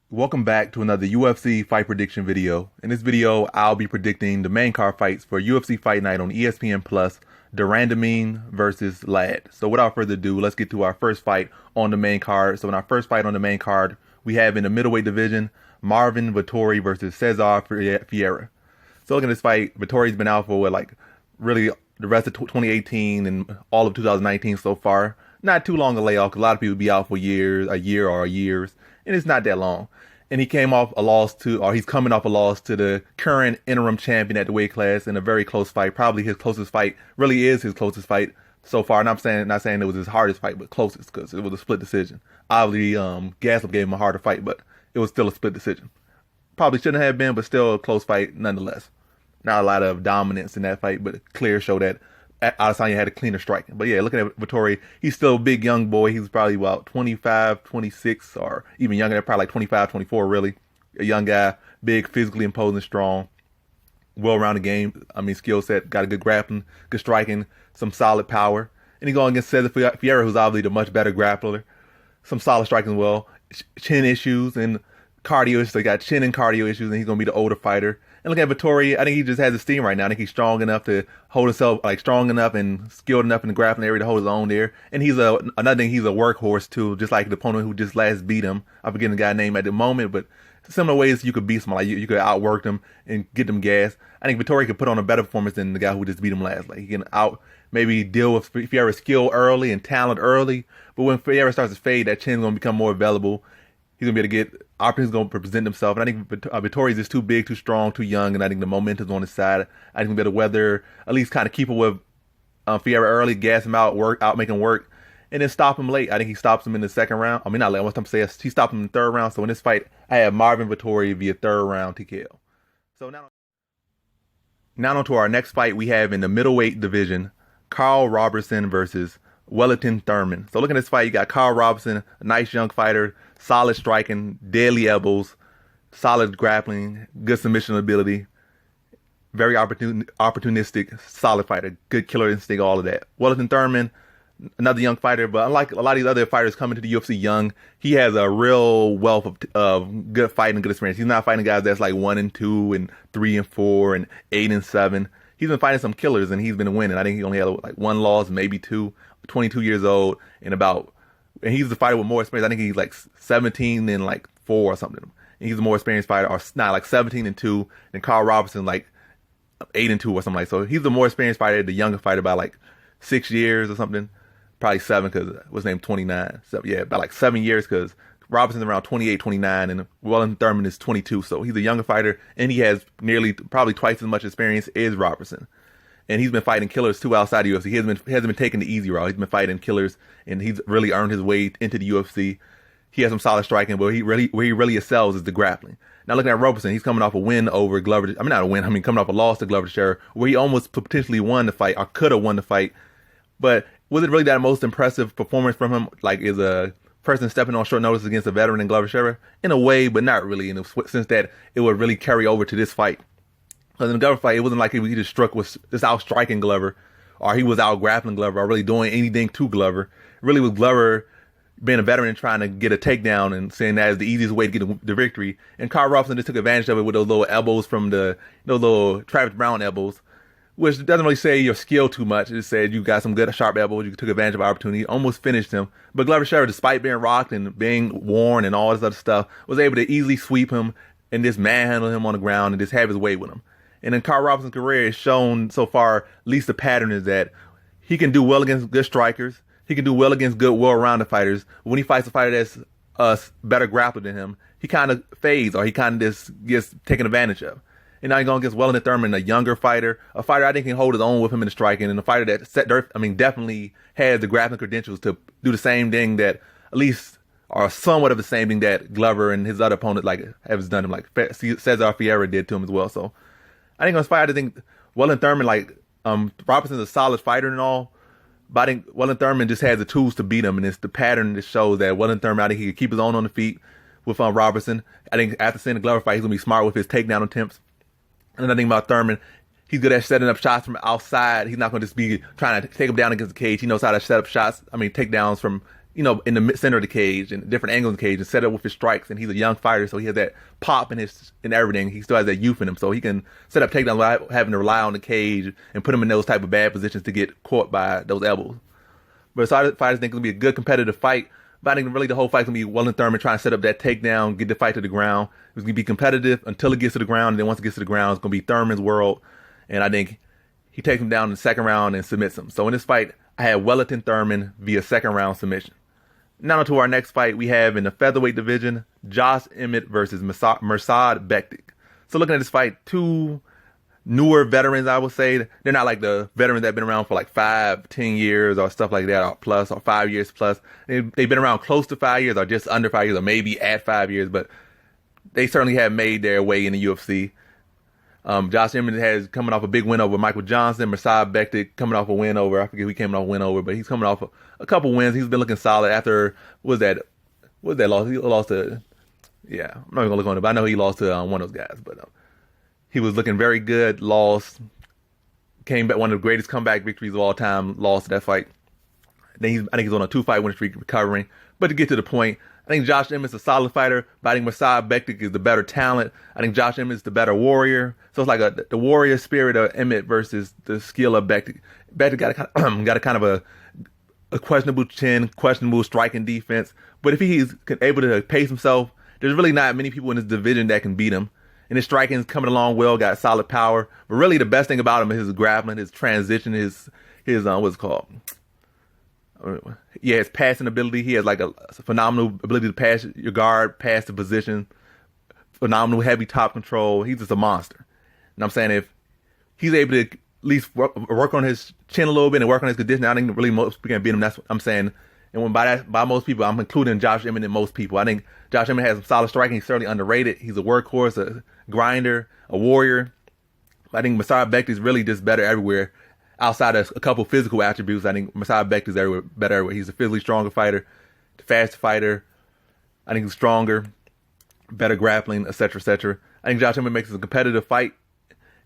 Welcome back to another UFC fight prediction video. In this video, I'll be predicting the main card fights for UFC Fight Night on ESPN Plus, De Randamie versus Ladd. So without further ado, let's get to our first fight on the main card. So in our first fight on the main card, we have in the middleweight division, Marvin Vettori versus Cesar Ferreira. So looking at this fight, Vettori's been out for really the rest of 2018 and all of 2019 so far. Not too long a layoff, because a lot of people be out for years, a year or years, and it's not that long. And he came off a loss to, or he's coming off a loss to the current interim champion at the weight class in a very close fight. Probably his closest fight, really is his closest fight so far. And I'm not saying it was his hardest fight, but closest, because it was a split decision. Obviously, Gaslam gave him a harder fight, but it was still a split decision. Probably shouldn't have been, but still a close fight nonetheless. Not a lot of dominance in that fight, but clear show that Adesanya had a cleaner striking. But yeah, looking at Vettori, he's still a big young boy. He's probably about 25, 26, or even younger, probably like 25, 24 really. A young guy, big, physically imposing, strong, well-rounded game. Skill set, got a good grappling, good striking, some solid power. And he's going against Cesar Ferreira, who's obviously the much better grappler. Some solid striking as well. Chin issues and cardio issues. So he got chin and cardio issues, and he's going to be the older fighter. And look at Vettori, I think he just has the steam right now. I think he's strong enough to hold himself, strong enough and skilled enough in the grappling area to hold his own there. And he's another thing, he's a workhorse too, just like the opponent who just last beat him. I'm forgetting the guy's name at the moment, but similar ways you could beat someone. Like you could outwork them and get them gas. I think Vettori could put on a better performance than the guy who just beat him last. Like he can maybe deal with Ferreira's skill early and talent early, but when Ferreira starts to fade, that chin's going to become more available. He's going to be able to get opportunities, going to present himself. And I think Vettori's just too big, too strong, too young, and I think the momentum's on his side. I think he'll be able to weather, at least kind of keep up with Ferreira early, gas him out, make him work, and then stop him late. I think he stops him in the second round. Not late, he stopped him in the third round. So in this fight, I have Marvin Vettori via third round TKO. So now on to our next fight we have in the middleweight division, Carl Roberson versus Wellington Turman. So looking at this fight, you got Carl Roberson, a nice young fighter, solid striking, deadly elbows, solid grappling, good submission ability, very opportunistic, solid fighter, good killer instinct, all of that. Wellington Turman, another young fighter, but unlike a lot of these other fighters coming to the UFC young, he has a real wealth of good fighting, good experience. He's not fighting guys that's like 1-2 and 3-4 and 8-7. He's been fighting some killers and he's been winning. I think he only had like one loss, maybe two. 22 years old and he's the fighter with more experience. I think he's like 17 and 4 or something. And he's a more experienced fighter, or not, like 17-2, than Carl Roberson, 8-2 or something like. So he's the more experienced fighter, the younger fighter by 6 years or something. Probably 7 because what's his name, 29. So yeah, by 7 years because Robinson's around 28, 29, and Wellington Turman is 22. So he's a younger fighter and he has probably twice as much experience as Roberson. And he's been fighting killers too outside the UFC. He hasn't been taking the easy route. He's been fighting killers, and he's really earned his way into the UFC. He has some solid striking, but where he really excels is the grappling. Now looking at Roberson, he's coming off a win over Glover. Not a win. Coming off a loss to Glover Teixeira, where he almost potentially won the fight, or could have won the fight. But was it really that most impressive performance from him? Is a person stepping on short notice against a veteran in Glover Teixeira? In a way, but not really. In the sense that it would really carry over to this fight. Because in the Glover fight, it wasn't like he just out striking Glover, or he was out grappling Glover, or really doing anything to Glover. It really was Glover being a veteran and trying to get a takedown and saying that is the easiest way to get the victory. And Carl Roberson just took advantage of it with those little elbows from those little Travis Brown elbows, which doesn't really say your skill too much. It just said you got some good sharp elbows. You took advantage of opportunity, almost finished him. But Glover Teixeira, despite being rocked and being worn and all this other stuff, was able to easily sweep him and just manhandle him on the ground and just have his way with him. And in Carl Roberson's career, has shown so far, at least the pattern is that he can do well against good strikers. He can do well against good, well-rounded fighters. When he fights a fighter that's a better grappler than him, he kind of fades, or he kind of just gets taken advantage of. And now he's going against Wellington Turman, a younger fighter, a fighter I think can hold his own with him in the striking, and a fighter that definitely has the grappling credentials to do the same thing that at least, or somewhat of the same thing that Glover and his other opponent has done him, Cesar Ferreira did to him as well. So I think on this fight, I think Wellington Turman, Roberson's a solid fighter and all, but I think Wellington Turman just has the tools to beat him, and it's the pattern that shows that Wellington Turman, I think he could keep his own on the feet with Roberson. I think after seeing the Glover fight, he's going to be smart with his takedown attempts. And another thing about Turman, he's good at setting up shots from outside. He's not going to just be trying to take him down against the cage. He knows how to set up shots, takedowns from in the center of the cage and different angles of the cage and set up with his strikes. And he's a young fighter, so he has that pop in everything. He still has that youth in him, so he can set up takedowns without having to rely on the cage and put him in those type of bad positions to get caught by those elbows. But so fighters think it's gonna be a good competitive fight. But I think really the whole fight's gonna be Weldon Turman trying to set up that takedown, get the fight to the ground. It's gonna be competitive until it gets to the ground, and then once it gets to the ground, it's gonna be Thurman's world. And I think he takes him down in the second round and submits him. So in this fight, I had Wellington Turman via second round submission. Now to our next fight, we have in the featherweight division, Josh Emmett versus Mirsad Bektic. So looking at this fight, two newer veterans, I would say. They're not like the veterans that have been around for like 5-10 years or stuff like that, or 5 years plus. They've been around close to 5 years or just under 5 years or maybe at 5 years, but they certainly have made their way in the UFC. Josh Emmett has coming off a big win over Michael Johnson. Mirsad Bektic coming off a win over, I forget who he came off a win over, but he's coming off a couple wins. He's been looking solid after, what was that loss? He lost to, I'm not even going to look on it, but I know he lost to one of those guys. But he was looking very good, lost, came back, one of the greatest comeback victories of all time, lost that fight. Then I think he's on a 2-fight win streak recovering. But to get to the point, I think Josh Emmett's a solid fighter, but I think Mirsad Bektic is the better talent. I think Josh Emmett's the better warrior. So it's like the warrior spirit of Emmett versus the skill of Bektic. Bektic got a kind of a questionable chin, questionable striking defense. But if he's able to pace himself, there's really not many people in this division that can beat him. And his striking is coming along well, got solid power. But really the best thing about him is his grappling, his transition, his what's it called? His passing ability. He has like a phenomenal ability to pass your guard, pass the position, phenomenal heavy top control. He's just a monster. And I'm saying if he's able to at least work on his chin a little bit and work on his conditioning, I think really most people can beat him. That's what I'm saying. And by most people, I'm including Josh Emmett in most people. I think Josh Emmett has some solid striking. He's certainly underrated. He's a workhorse, a grinder, a warrior. I think Mirsad Bektic is really just better everywhere. Outside of a couple physical attributes, I think Mirsad Bektic is better everywhere. He's a physically stronger fighter, faster fighter. I think he's stronger, better grappling, etc., etc. I think Josh Emmett makes it a competitive fight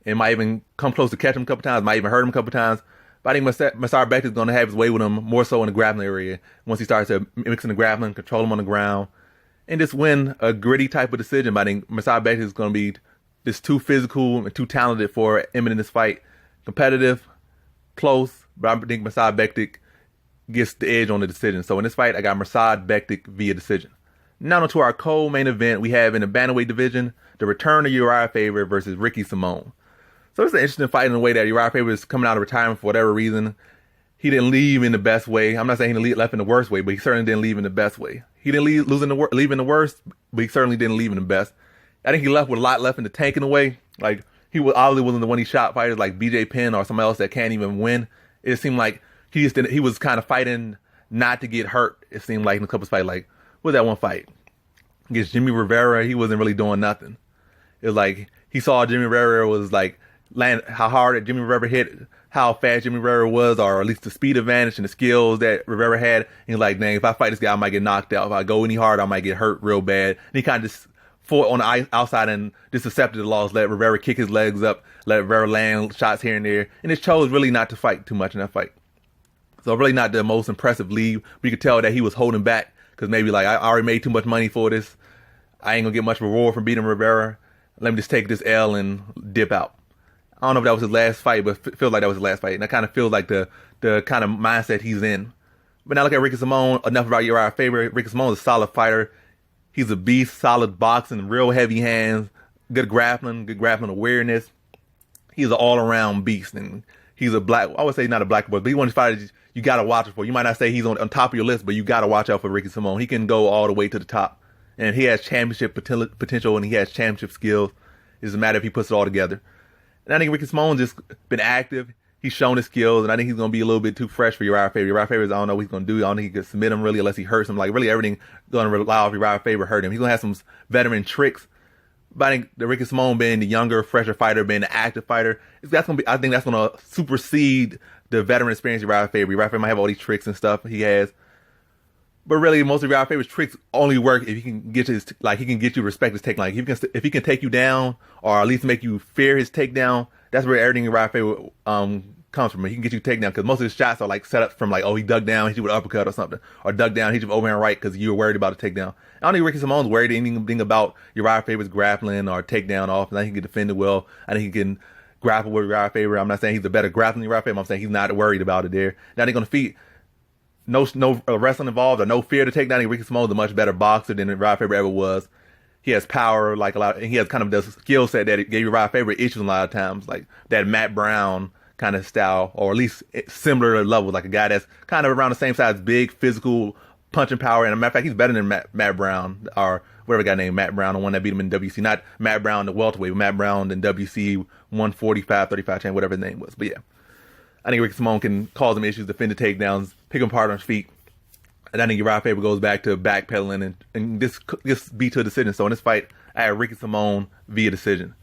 and might even come close to catch him a couple times, might even hurt him a couple times. But I think Mirsad Bektic is going to have his way with him more so in the grappling area once he starts to mix in the grappling, control him on the ground, and just win a gritty type of decision. But I think Mirsad Bektic is going to be just too physical and too talented for Emmett in this fight. Competitive, close, but I think Mirsad Bektic gets the edge on the decision. So in this fight, I got Mirsad Bektic via decision. Now to our co-main event, we have in the bantamweight division, the return of Uriah Faber versus Ricky Simón. So it's an interesting fight in the way that Uriah Faber is coming out of retirement for whatever reason. He didn't leave in the best way. I'm not saying he left in the worst way, but he certainly didn't leave in the best way. He didn't leave in the worst, but he certainly didn't leave in the best. I think he left with a lot left in the tank in a way. Like, he obviously wasn't the one he shot fighters like BJ Penn or somebody else that can't even win. It seemed like he was kind of fighting not to get hurt. It seemed like in a couple of fights, like, what was that one fight? Against Jimmy Rivera, he wasn't really doing nothing. It was like, he saw Jimmy Rivera was like, how hard Jimmy Rivera hit, how fast Jimmy Rivera was, or at least the speed advantage and the skills that Rivera had. And he's like, dang, if I fight this guy, I might get knocked out. If I go any harder, I might get hurt real bad. And he kind of just fought on the outside and just accepted the loss, let Rivera kick his legs up, let Rivera land shots here and there. And it chose really not to fight too much in that fight. So really not the most impressive lead. But you could tell that he was holding back because maybe like, I already made too much money for this. I ain't gonna get much reward from beating Rivera. Let me just take this L and dip out. I don't know if that was his last fight, but it feels like that was his last fight. And that kind of feels like the kind of mindset he's in. But now look at Ricky Simón. Enough about Uriah Faber. Ricky Simón is a solid fighter. He's a beast, solid boxing, real heavy hands, good grappling awareness. He's an all-around beast. And he's I would say not a black boy, but he's one of these fighters you got to watch out for. You might not say he's on top of your list, but you got to watch out for Ricky Simón. He can go all the way to the top. And he has championship potential and he has championship skills. It doesn't matter if he puts it all together. And I think Ricky Simón just been active. He's shown his skills, and I think he's going to be a little bit too fresh for Uriah Faber. Uriah Faber, I don't know what he's going to do. I don't think he can submit him really unless he hurts him. Like, really everything going to rely off Uriah Faber hurt him. He's going to have some veteran tricks. But I think the Ricky Simón being the younger, fresher fighter, being the active fighter, I think that's going to supersede the veteran experience of Uriah Faber. Uriah Faber might have all these tricks and stuff he has. But really, most of Uriah Faber's tricks only work if he can get he can get you respect his take. Like, if he can take you down or at least make you fear his takedown, that's where everything Uriah Faber comes from him. He can get you takedown because most of his shots are like set up from like, oh, he dug down, hit you with an uppercut or something, or dug down, hit you with overhand right because you were worried about a takedown. I don't think Ricky Simone's worried anything about Uriah Faber's grappling or takedown offense. I think he can defend it well. I think he can grapple with Uriah Faber. I'm not saying he's a better grappling Uriah Faber. I'm saying he's not worried about it there. Now they're going to feed no wrestling involved or no fear to take down. I think Ricky Simone's a much better boxer than Uriah Faber ever was. He has power, like a lot, and he has kind of the skill set that gave Uriah Faber issues a lot of times, like that Matt Brown kind of style, or at least similar level, like a guy that's kind of around the same size, big, physical, punching power. And a matter of fact, he's better than Matt Brown, or whatever guy named Matt Brown, the one that beat him in WC. Not Matt Brown, the welterweight, but Matt Brown in WC 145, 35 champion, whatever his name was. But yeah, I think Ricky Simone can cause him issues, defend the takedowns, pick him apart on his feet. And I think Uriah Faber goes back to backpedaling and this beat to a decision. So in this fight, I have Ricky Simone via decision.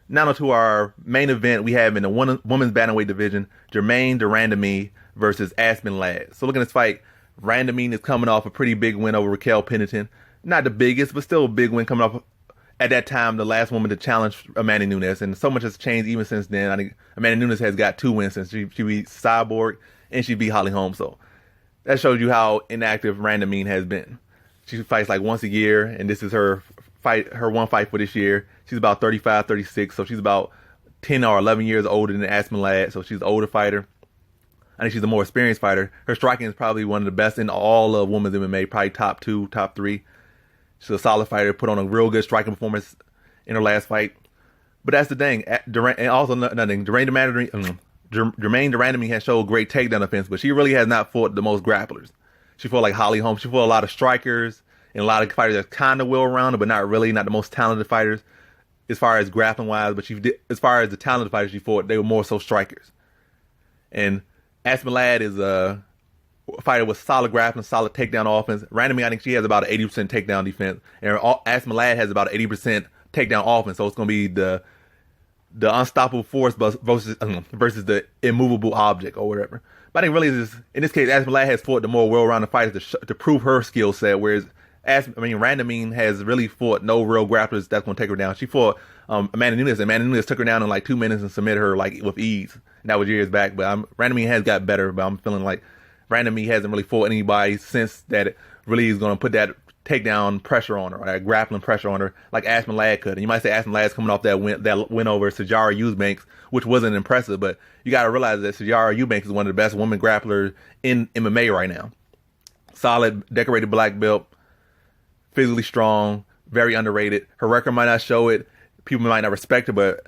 Now on to our main event we have in the women's bantamweight division, Germaine De Randamie versus Aspen Ladd. So looking at this fight, Randamie is coming off a pretty big win over Raquel Pennington. Not the biggest, but still a big win coming off, at that time, the last woman to challenge Amanda Nunes. And so much has changed even since then. I think Amanda Nunes has got 2 wins since she beat Cyborg and she beat Holly Holm. So that shows you how inactive Randamie has been. She fights like once a year, and this is her one fight for this year. She's about 35, 36, so she's about 10 or 11 years older than Aspen Ladd, so she's an older fighter. I think she's a more experienced fighter. Her striking is probably one of the best in all of women's MMA, probably top 2, top 3. She's a solid fighter, put on a real good striking performance in her last fight. But that's the thing. And also another thing, Germaine De Randamie has showed great takedown defense, but she really has not fought the most grapplers. She fought like Holly Holm. She fought a lot of strikers and a lot of fighters that's kind of well-rounded, but not really, not the most talented fighters as far as grappling-wise. But as far as the talented fighters she fought, they were more so strikers. And Aspen Ladd is a fighter with solid grappling, solid takedown offense. Randamie, I think she has about an 80% takedown defense, and Aspen Ladd has about 80% takedown offense. So it's going to be the unstoppable force versus the immovable object or whatever. But I think really in this case, Aspen Ladd has fought the more well-rounded fighters to prove her skill set, whereas Randamie has really fought no real grapplers that's going to take her down. She fought Amanda Nunes, and Amanda Nunes took her down in like 2 minutes and submitted her like with ease. And that was years back, but Randamie has got better, but I'm feeling like Randamie hasn't really fought anybody since that really is going to put that takedown pressure on her, or that grappling pressure on her, like Aspen Ladd could. And you might say Aspen Ladd's coming off that win over Sijara Eubanks, which wasn't impressive, but you got to realize that Sijara Eubanks is one of the best women grapplers in MMA right now. Solid, decorated black belt, physically strong, very underrated. Her record might not show it. People might not respect her, but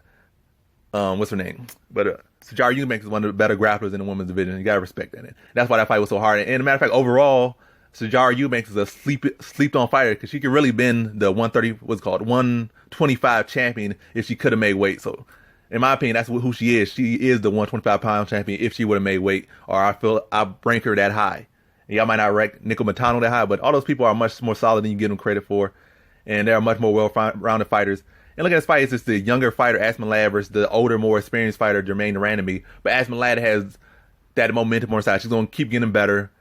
what's her name? But Sijara Eubanks is one of the better grapplers in the women's division. You got to respect that. That's why that fight was so hard. And as a matter of fact, overall, Sijara Eubanks is a slept on fighter because she could really been the 125 champion if she could have made weight. So in my opinion, that's who she is. She is the 125 pound champion if she would have made weight, or I rank her that high. And y'all might not rank Nicole Matano that high, but all those people are much more solid than you give them credit for, and they're much more well-rounded fighters. And look at this fight, it's just the younger fighter Aspen Ladd versus the older, more experienced fighter Germaine De Randamie. But Aspen Ladd has that momentum on her side. She's going to keep getting better,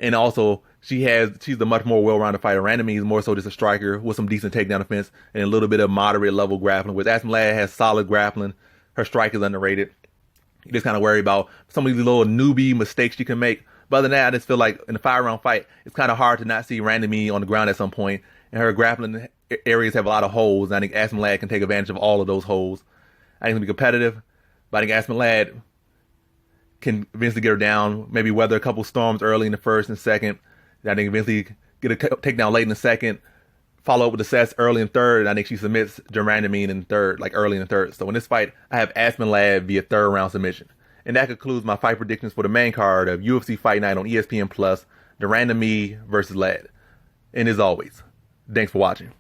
and also she's a much more well-rounded fighter. Randamie is more so just a striker with some decent takedown defense and a little bit of moderate level grappling. Whereas Aspen Ladd has solid grappling. Her strike is underrated. You just kind of worry about some of these little newbie mistakes she can make. But other than that, I just feel like in a 5-round fight, it's kind of hard to not see Randamie on the ground at some point. And her grappling areas have a lot of holes. And I think Aspen Ladd can take advantage of all of those holes. I think it's going to be competitive. But I think Aspen Ladd can eventually get her down, maybe weather a couple storms early in the first and second. I think eventually get a takedown late in the second, follow up with the sets early in third, and I think she submits Randamie in third, like early in the third. So in this fight, I have Aspen Ladd via 3rd round submission. And that concludes my fight predictions for the main card of UFC Fight Night on ESPN Plus, De Randamie versus Ladd. And as always, thanks for watching.